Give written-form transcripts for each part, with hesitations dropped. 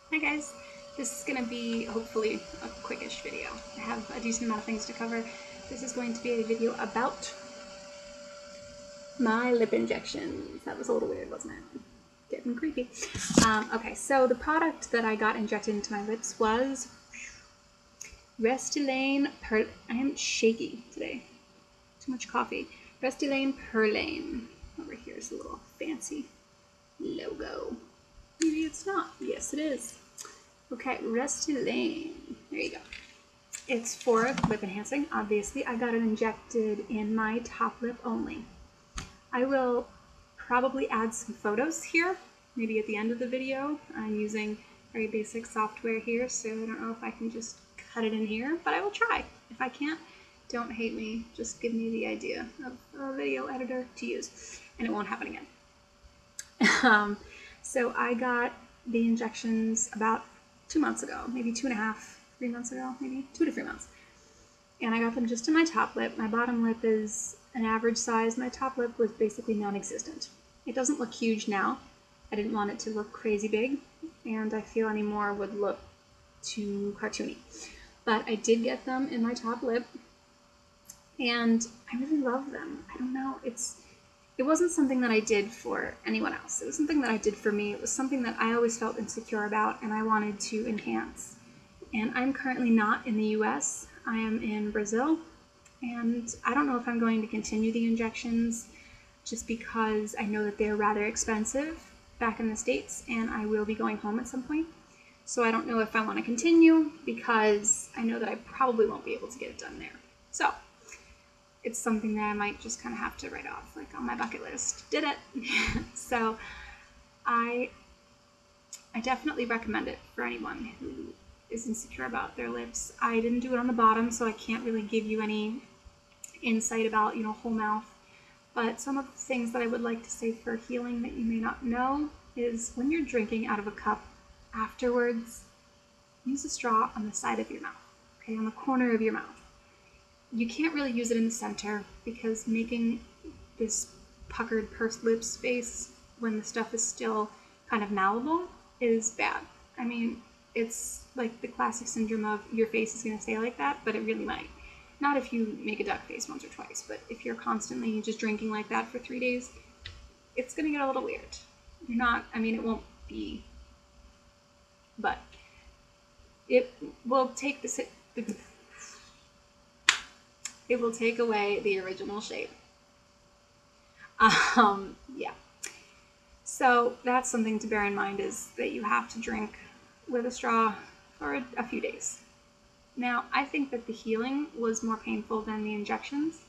Hi guys, this is going to be hopefully a quickish video. I have a decent amount of things to cover. This is going to be a video about my lip injections. That was a little weird, wasn't it? Getting creepy. Okay, so the product that I got injected into my lips was Restylane I am shaky today. Too much coffee. Restylane Perlane. Over here is a little fancy logo. Maybe it's not. Yes, it is. Okay, Restylane. There you go. It's for lip enhancing, obviously. I got it injected in my top lip only. I will probably add some photos here, maybe at the end of the video. I'm using very basic software here, so I don't know if I can just cut it in here, but I will try. If I can't, don't hate me. Just give me the idea of a video editor to use, and it won't happen again. So I got the injections about 2 months ago, maybe 2.5, 3 months ago, maybe 2 to 3 months. And I got them just in my top lip. My bottom lip is an average size. My top lip was basically non-existent. It doesn't look huge now. I didn't want it to look crazy big, and I feel any more would look too cartoony. But I did get them in my top lip, and I really love them. I don't know, it wasn't something that I did for anyone else. It was something that I did for me. It was something that I always felt insecure about and I wanted to enhance. And I'm currently not in the US. I am in Brazil. And I don't know if I'm going to continue the injections just because I know that they're rather expensive back in the States and I will be going home at some point. So I don't know if I want to continue because I know that I probably won't be able to get it done there. So it's something that I might just kind of have to write off, like on my bucket list. Did it. So I definitely recommend it for anyone who is insecure about their lips. I didn't do it on the bottom, so I can't really give you any insight about, whole mouth. But some of the things that I would like to say for healing that you may not know is when you're drinking out of a cup afterwards, use a straw on the side of your mouth, okay, on the corner of your mouth. You can't really use it in the center because making this puckered pursed lips face when the stuff is still kind of malleable is bad. I mean, it's like the classic syndrome of your face is going to stay like that, but it really might. Not if you make a duck face once or twice, but if you're constantly just drinking like that for 3 days, it's going to get a little weird. It won't be, but it will take it will take away the original shape. Yeah. So that's something to bear in mind, is that you have to drink with a straw for a few days. Now, I think that the healing was more painful than the injections.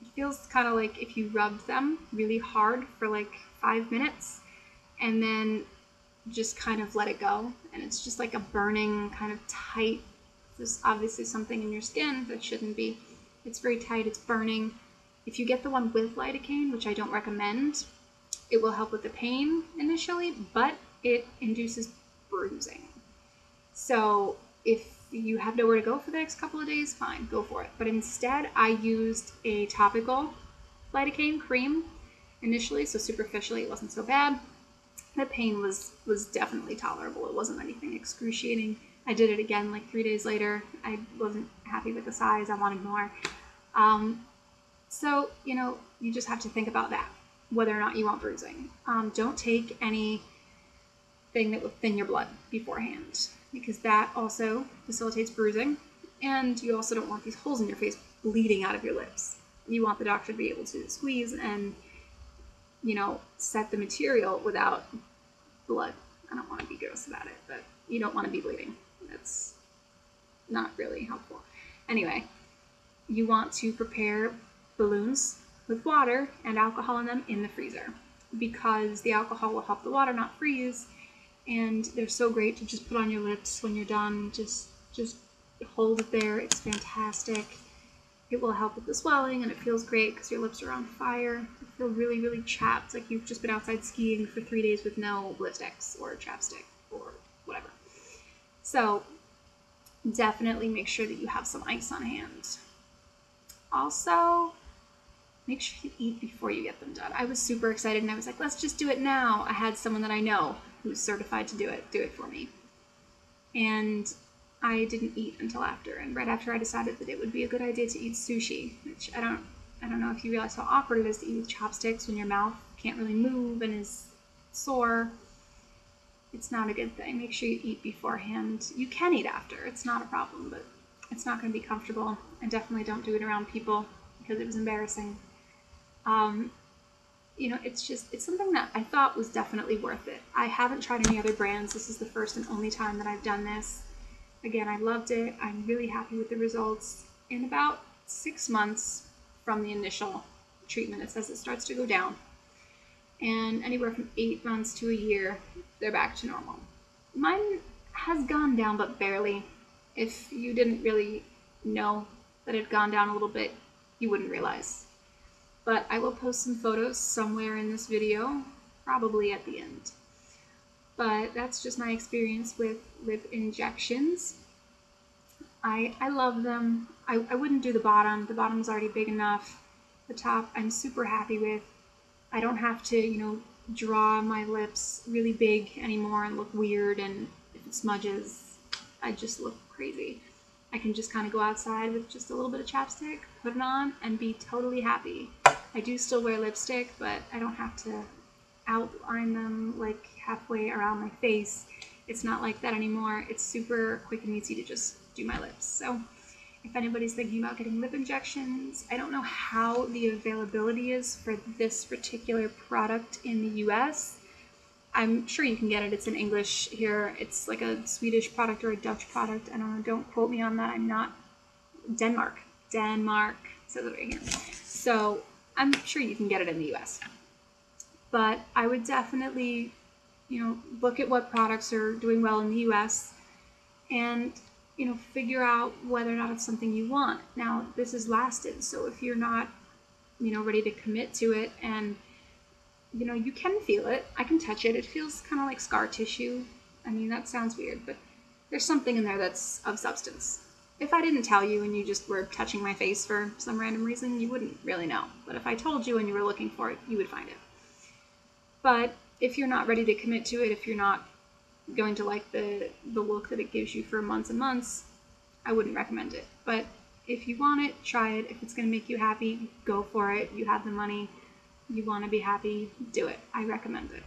It feels kind of like if you rubbed them really hard for like 5 minutes and then just kind of let it go. And it's just like a burning kind of tight, there's obviously something in your skin that shouldn't be. It's very tight, it's burning. If you get the one with lidocaine, which I don't recommend, it will help with the pain initially, but it induces bruising. So if you have nowhere to go for the next couple of days, fine, go for it. But instead, I used a topical lidocaine cream initially, so superficially it wasn't so bad. The pain was definitely tolerable. It wasn't anything excruciating. I did it again like 3 days later. I wasn't happy with the size. I wanted more. So, you just have to think about that, whether or not you want bruising. Don't take anything that will thin your blood beforehand, because that also facilitates bruising. And you also don't want these holes in your face bleeding out of your lips. You want the doctor to be able to squeeze and, set the material without blood. I don't want to be gross about it, but you don't want to be bleeding. That's not really helpful. Anyway, you want to prepare balloons with water and alcohol in them in the freezer, because the alcohol will help the water not freeze, and they're so great to just put on your lips when you're done. Just hold it there. It's fantastic. It will help with the swelling, and it feels great because your lips are on fire. You feel really, really chapped, like you've just been outside skiing for 3 days with no lipsticks or chapstick or whatever. So definitely make sure that you have some ice on hand. Also, make sure you eat before you get them done. I was super excited and I was like, let's just do it now. I had someone that I know who's certified to do it for me. and I didn't eat until after. And right after, I decided that it would be a good idea to eat sushi, which I don't know if you realize how awkward it is to eat with chopsticks when your mouth can't really move and is sore. It's not a good thing. Make sure you eat beforehand. You can eat after. It's not a problem, but it's not going to be comfortable. And definitely don't do it around people because it was embarrassing. You know, it's something that I thought was definitely worth it. I haven't tried any other brands. This is the first and only time that I've done this. Again, I loved it. I'm really happy with the results. In about 6 months from the initial treatment, it says it starts to go down. And anywhere from 8 months to a year, they're back to normal. Mine has gone down, but barely. If you didn't really know that it had gone down a little bit, you wouldn't realize. But I will post some photos somewhere in this video, probably at the end. But that's just my experience with lip injections. I love them. I wouldn't do the bottom. The bottom's already big enough. The top I'm super happy with. I don't have to, you know, draw my lips really big anymore and look weird, and if it smudges, I just look crazy. I can just kind of go outside with just a little bit of chapstick, put it on, and be totally happy. I do still wear lipstick, but I don't have to outline them like halfway around my face. It's not like that anymore. It's super quick and easy to just do my lips. So if anybody's thinking about getting lip injections, I don't know how the availability is for this particular product in the US. I'm sure you can get it. It's in English here. It's like a Swedish product or a Dutch product. I don't know. Don't quote me on that. I'm not. Denmark. Says it right here. So I'm sure you can get it in the US. But I would definitely, you know, look at what products are doing well in the US and, you know, figure out whether or not it's something you want. Now, this is lasted, so if you're not, you know, ready to commit to it, and, you know, you can feel it. I can touch it. It feels kind of like scar tissue. I mean, that sounds weird, but there's something in there that's of substance. If I didn't tell you and you just were touching my face for some random reason, you wouldn't really know. But if I told you and you were looking for it, you would find it. But if you're not ready to commit to it, if you're not going to like the look that it gives you for months and months, I wouldn't recommend it. But if you want it, try it. If it's going to make you happy, go for it. You have the money. You want to be happy, do it. I recommend it.